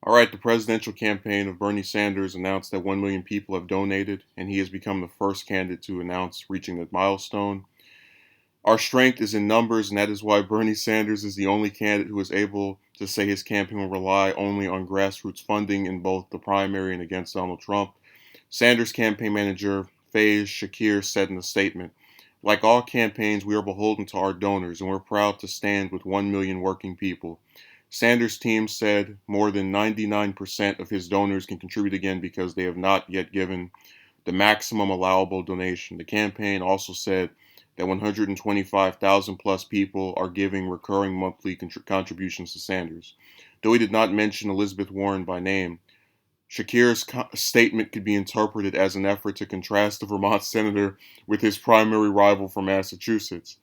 All right, the presidential campaign of Bernie Sanders announced that 1 million people have donated, and he has become the first candidate to announce reaching that milestone. Our strength is in numbers, and that is why Bernie Sanders is the only candidate who is able to say his campaign will rely only on grassroots funding in both the primary and against Donald Trump. Sanders' campaign manager, Faiz Shakir, said in a statement, "Like all campaigns, we are beholden to our donors, and we're proud to stand with 1 million working people." Sanders' team said more than 99% of his donors can contribute again because they have not yet given the maximum allowable donation. The campaign also said that 125,000 plus people are giving recurring monthly contributions to Sanders. Though he did not mention Elizabeth Warren by name, Shakir's statement could be interpreted as an effort to contrast the Vermont senator with his primary rival from Massachusetts,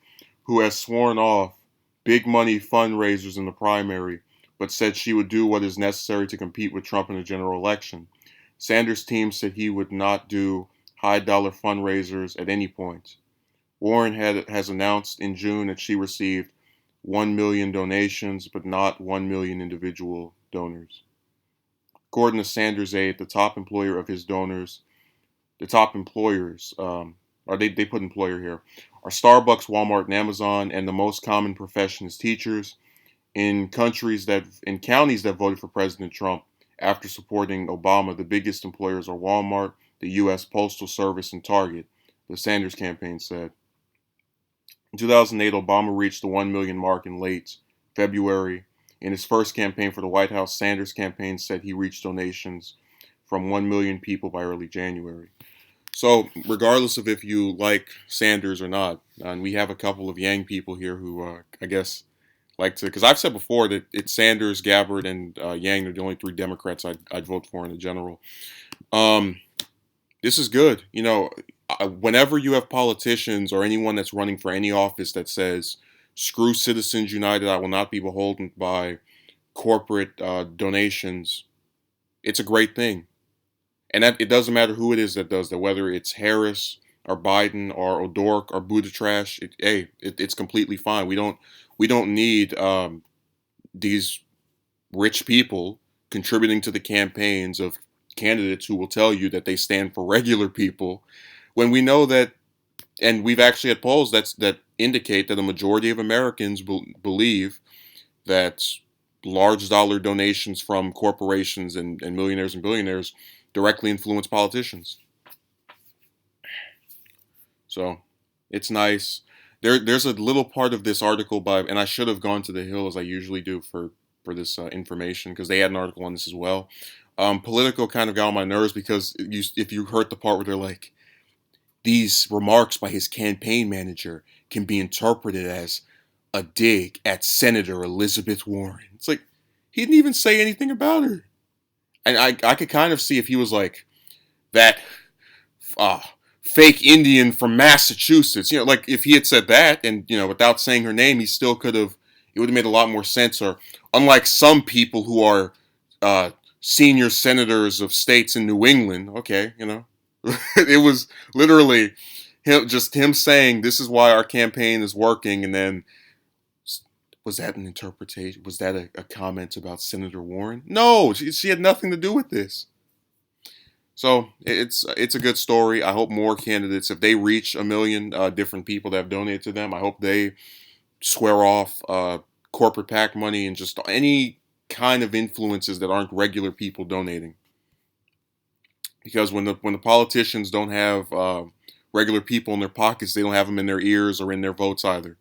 who has sworn off big money fundraisers in the primary, but said she would do what is necessary to compete with Trump in the general election. Sanders' team said he would not do high dollar fundraisers at any point. Warren has announced in June that she received 1 million donations, but not 1 million individual donors. According to Sanders' aide, the top employer of his donors, the top employers, or they put employer here, are Starbucks, Walmart, and Amazon, and the most common profession is teachers. In counties that voted for President Trump after supporting Obama, the biggest employers are Walmart, the U.S. Postal Service, and Target, the Sanders campaign said. In 2008, Obama reached the 1 million mark in late February. In his first campaign for the White House, Sanders' campaign said he reached donations from 1 million people by early January. So, regardless of if you like Sanders or not, and we have a couple of Yang people here who, I guess, like to, because I've said before that it's Sanders, Gabbard, and Yang are the only three Democrats I'd vote for in the general. Um, this is good. Whenever you have politicians or anyone that's running for any office that says, "Screw Citizens United, I will not be beholden by corporate donations," it's a great thing. And that it doesn't matter who it is that does that, whether it's Harris or Biden or O'Rourke or Buttigieg. It's completely fine. We don't need these rich people contributing to the campaigns of candidates who will tell you that they stand for regular people, when we know that, and we've actually had polls that indicate that a majority of Americans believe that large dollar donations from corporations and millionaires and billionaires directly influence politicians. So it's nice. There's a little part of this article and I should have gone to the Hill as I usually do for this information, because they had an article on this as well. Politico kind of got on my nerves because if you heard the part where they're like, these remarks by his campaign manager can be interpreted as a dig at Senator Elizabeth Warren. It's like, he didn't even say anything about her. And I could kind of see if he was like, that uh, fake Indian from Massachusetts, like if he had said that and, without saying her name, he still could have, it would have made a lot more sense. Or unlike some people who are senior senators of states in New England, okay, it was literally him saying, "This is why our campaign is working," and then, was that an interpretation? Was that a comment about Senator Warren? No, she had nothing to do with this. So it's a good story. I hope more candidates, if they reach a million different people that have donated to them, I hope they square off corporate PAC money and just any kind of influences that aren't regular people donating. Because when the politicians don't have regular people in their pockets, they don't have them in their ears or in their votes either.